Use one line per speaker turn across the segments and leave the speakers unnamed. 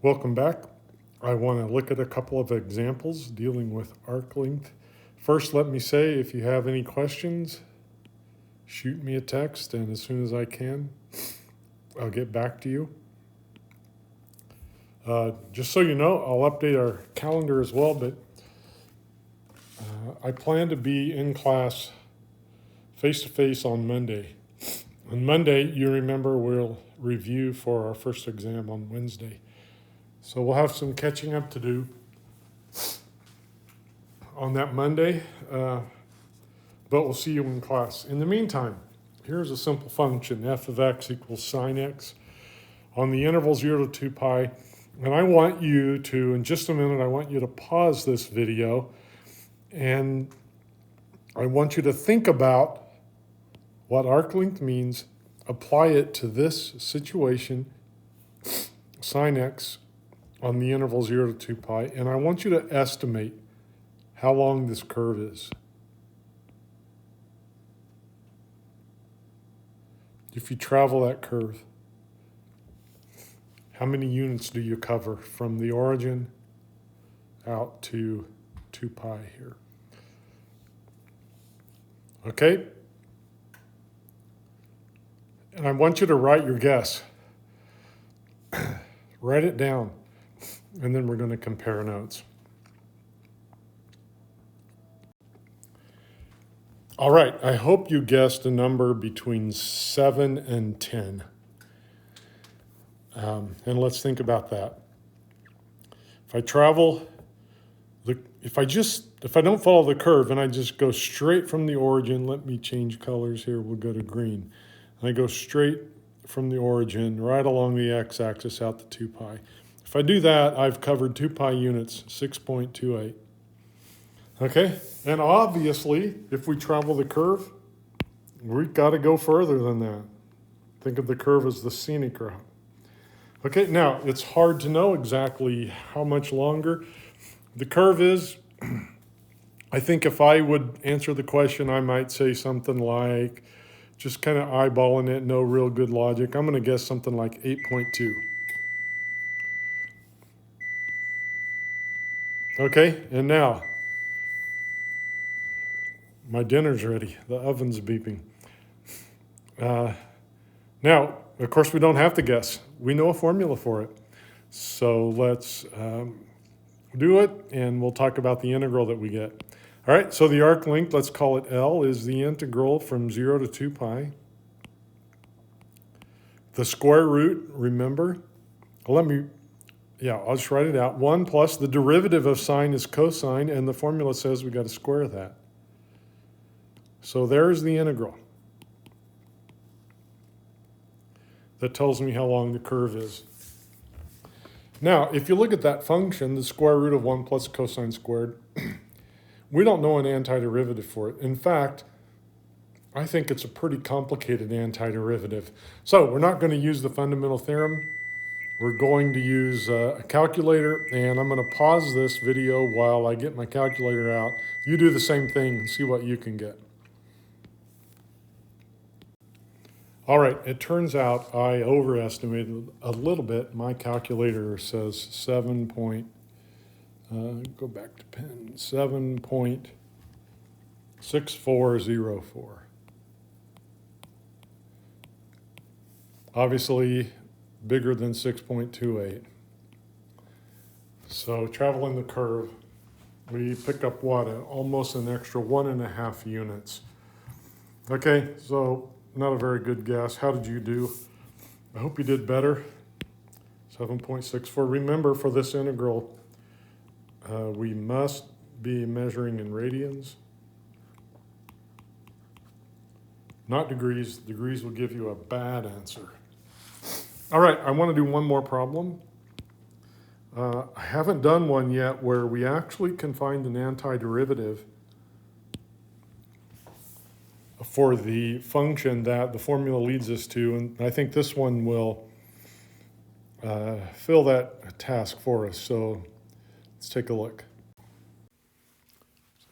Welcome back. I want to look at a couple of examples dealing with arc length. First, let me say if you have any questions, shoot me a text, and as soon as I can, I'll get back to you. Just so you know, I'll update our calendar as well, but I plan to be in class face-to-face on Monday. On Monday, you remember we'll review for our first exam on Wednesday. So we'll have some catching up to do on that Monday, but we'll see you in class. In the meantime, here's a simple function, f of x equals sine x on the interval 0 to 2 pi. And I want you to, in just a minute, I want you to pause this video and I want you to think about what arc length means, apply it to this situation, sine x on the interval 0 to 2 pi, and I want you to estimate how long this curve is. If you travel that curve, how many units do you cover from the origin out to 2 pi here? Okay? And I want you to write your guess. Write it down, and then we're going to compare notes. All right, I hope you guessed a number between 7 and 10. And let's think about that. If I travel, if I don't follow the curve and I just go straight from the origin, let me change colors here, we'll go to green. And I go straight from the origin right along the x-axis out to 2 pi. If I do that, I've covered 2 pi units, 6.28. Okay, and obviously, if we travel the curve, we've got to go further than that. Think of the curve as the scenic route. Okay, now, it's hard to know exactly how much longer the curve is. I think if I would answer the question, I might say something like, just kind of eyeballing it, no real good logic. I'm going to guess something like 8.2. Okay, and now, my dinner's ready. The oven's beeping. Now, of course, we don't have to guess. We know a formula for it. So let's do it, and we'll talk about the integral that we get. All right, so the arc length, let's call it L, is the integral from 0 to 2 pi. The square root, remember, I'll just write it out. 1 plus the derivative of sine is cosine, and the formula says we got to square that. So there's the integral. That tells me how long the curve is. Now, if you look at that function, the square root of 1 plus cosine squared, we don't know an antiderivative for it. In fact, I think it's a pretty complicated antiderivative. So we're not going to use the fundamental theorem. We're going to use a calculator, and I'm going to pause this video while I get my calculator out. You do the same thing and see what you can get. All right, it turns out I overestimated a little bit. My calculator says 7.6404. Obviously bigger than 6.28. So traveling the curve, we pick up what? Almost an extra 1.5 units. Okay, so not a very good guess. How did you do? I hope you did better. 7.64. Remember, for this integral, we must be measuring in radians, not degrees. Degrees will give you a bad answer. All right, I want to do one more problem. I haven't done one yet where we actually can find an antiderivative for the function that the formula leads us to, and I think this one will fill that task for us. So let's take a look.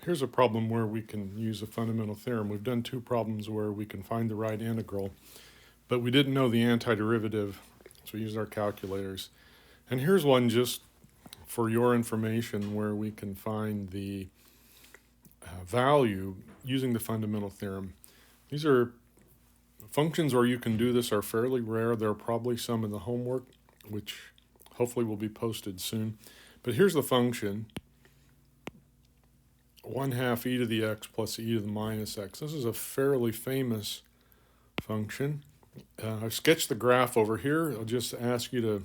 Here's a problem where we can use a fundamental theorem. We've done 2 problems where we can find the right integral, but we didn't know the antiderivative, so we used our calculators. And here's one just for your information where we can find the value using the fundamental theorem. These are functions where you can do this are fairly rare. There are probably some in the homework, which hopefully will be posted soon. But here's the function, 1/2 e to the x plus e to the minus x. This is a fairly famous function. I've sketched the graph over here. I'll just ask you to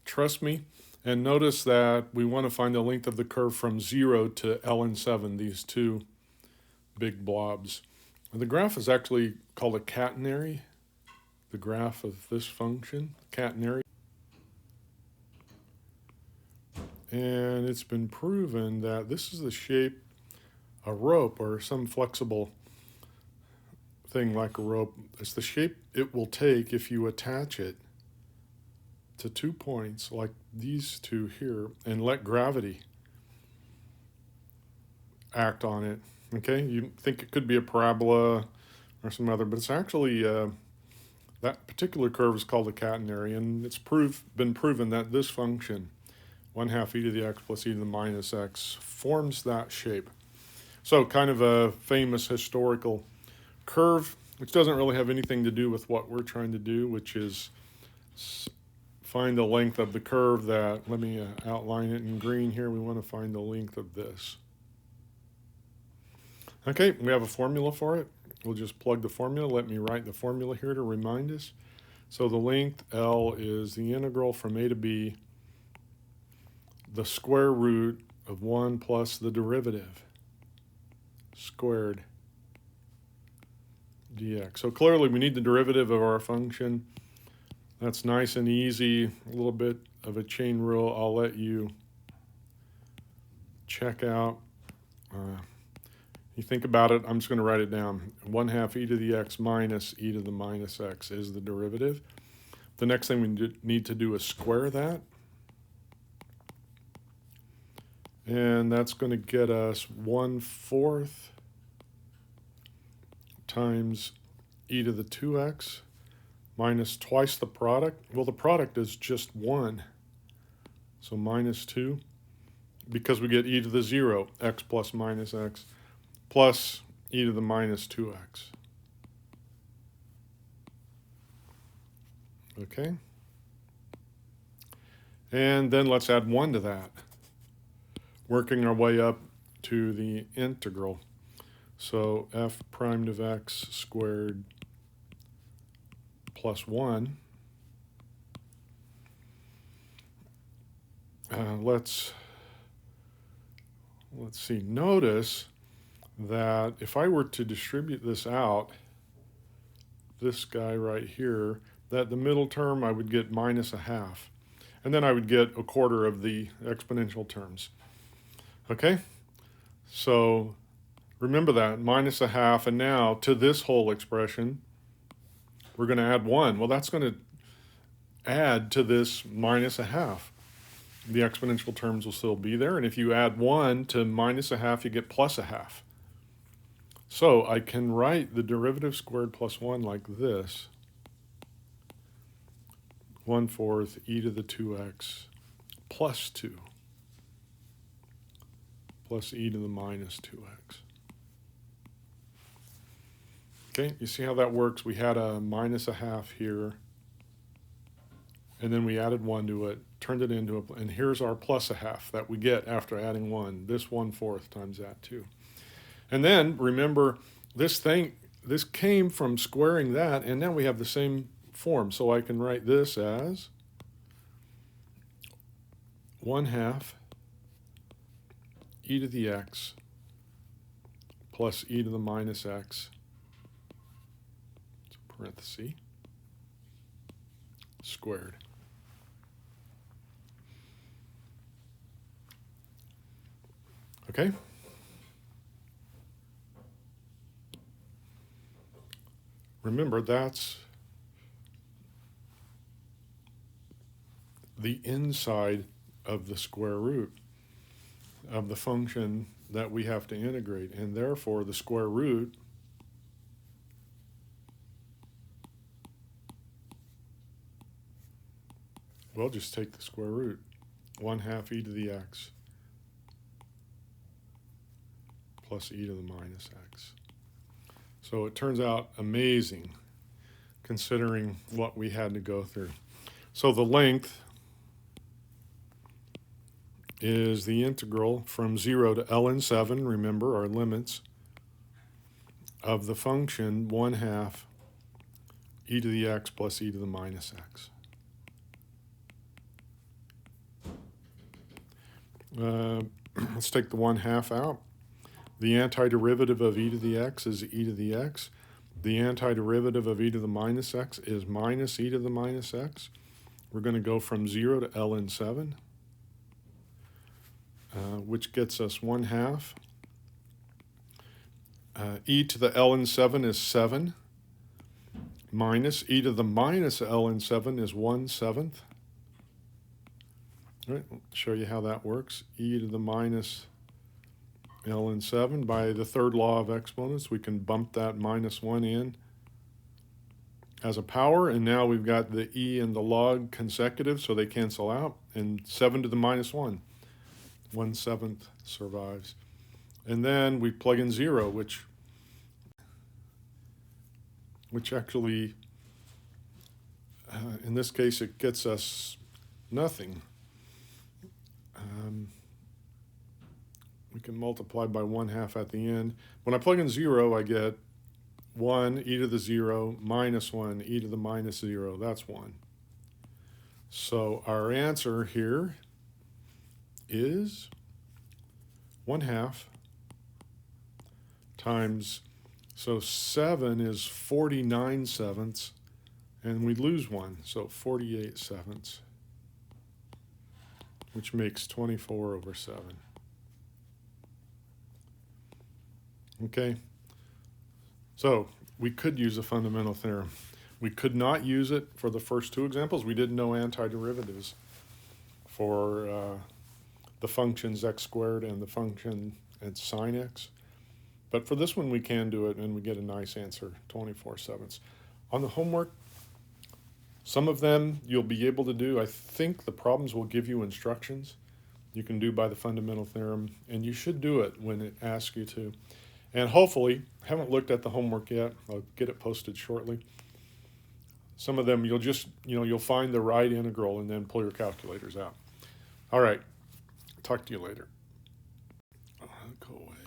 trust me. And notice that we want to find the length of the curve from 0 to ln7, these two big blobs. And the graph is actually called a catenary, the graph of this function, catenary. And it's been proven that this is the shape, a rope or some flexible thing like a rope. It's the shape it will take if you attach it to 2 points like these two here and let gravity act on it. Okay, you think it could be a parabola or some other, but it's actually that particular curve is called a catenary, and it's been proven that this function, 1/2 e to the x plus e to the minus x, forms that shape. So kind of a famous historical curve, which doesn't really have anything to do with what we're trying to do, which is find the length of the curve that, let me outline it in green here. We want to find the length of this. Okay, we have a formula for it. We'll just plug the formula. Let me write the formula here to remind us. So the length L is the integral from a to b, the square root of 1 plus the derivative squared dx. So clearly we need the derivative of our function. That's nice and easy, a little bit of a chain rule I'll let you check out. You think about it, I'm just going to write it down. 1/2 e to the x minus e to the minus x is the derivative. The next thing we need to do is square that. And that's going to get us 1/4 times e to the 2x minus twice the product. Well, the product is just 1. So minus 2, because we get e to the 0, x plus minus x, plus e to the minus 2x. Okay? And then let's add 1 to that, working our way up to the integral. So f prime of x squared plus 1. Let's see. Notice that if I were to distribute this out, this guy right here, that the middle term I would get minus 1/2. And then I would get 1/4 of the exponential terms. Okay? So remember that, minus 1/2. And now to this whole expression, we're going to add 1. Well, that's going to add to this minus 1/2. The exponential terms will still be there. And if you add 1 to minus 1/2, you get plus 1/2. So I can write the derivative squared plus 1 like this. 1/4 e to the 2x plus 2 plus e to the minus 2x. Okay, you see how that works? We had a minus 1/2 here, and then we added 1 to it, turned it into a, and here's our plus 1/2 that we get after adding 1. This 1/4 times that 2. And then remember, this came from squaring that, and now we have the same form. So I can write this as 1/2 e to the x plus e to the minus x, parenthesis, squared. Okay? Remember, that's the inside of the square root of the function that we have to integrate, and therefore the square root Well, just take the square root. 1/2 e to the x plus e to the minus x. So it turns out amazing considering what we had to go through. So the length is the integral from 0 to ln7, remember our limits, of the function 1/2 e to the x plus e to the minus x. Let's take the 1/2 out. The antiderivative of e to the x is e to the x. The antiderivative of e to the minus x is minus e to the minus x. We're going to go from 0 to ln7, which gets us 1/2. E to the ln7 is 7, minus e to the minus ln7 is 1/7. All right, I'll show you how that works. E to the minus ln7, by the third law of exponents, we can bump that -1 in as a power, and now we've got the e and the log consecutive, so they cancel out, and 7 to the minus 1, 1/7 survives. And then we plug in 0, which actually, in this case, it gets us nothing. We can multiply by 1/2 at the end. When I plug in 0, I get 1 e to the 0 minus 1 e to the minus 0. That's 1. So our answer here is 1/2 times, so 7 is 49/7, and we lose 1, so 48/7, which makes 24/7. Okay, so we could use a fundamental theorem. We could not use it for the first two examples. We didn't know antiderivatives for the functions x squared and the function at sine x. But for this one, we can do it, and we get a nice answer, 24/7. On the homework, some of them you'll be able to do. I think the problems will give you instructions you can do by the fundamental theorem, and you should do it when it asks you to. And hopefully, I haven't looked at the homework yet. I'll get it posted shortly. Some of them you'll find the right integral and then pull your calculators out. All right, talk to you later. Go away.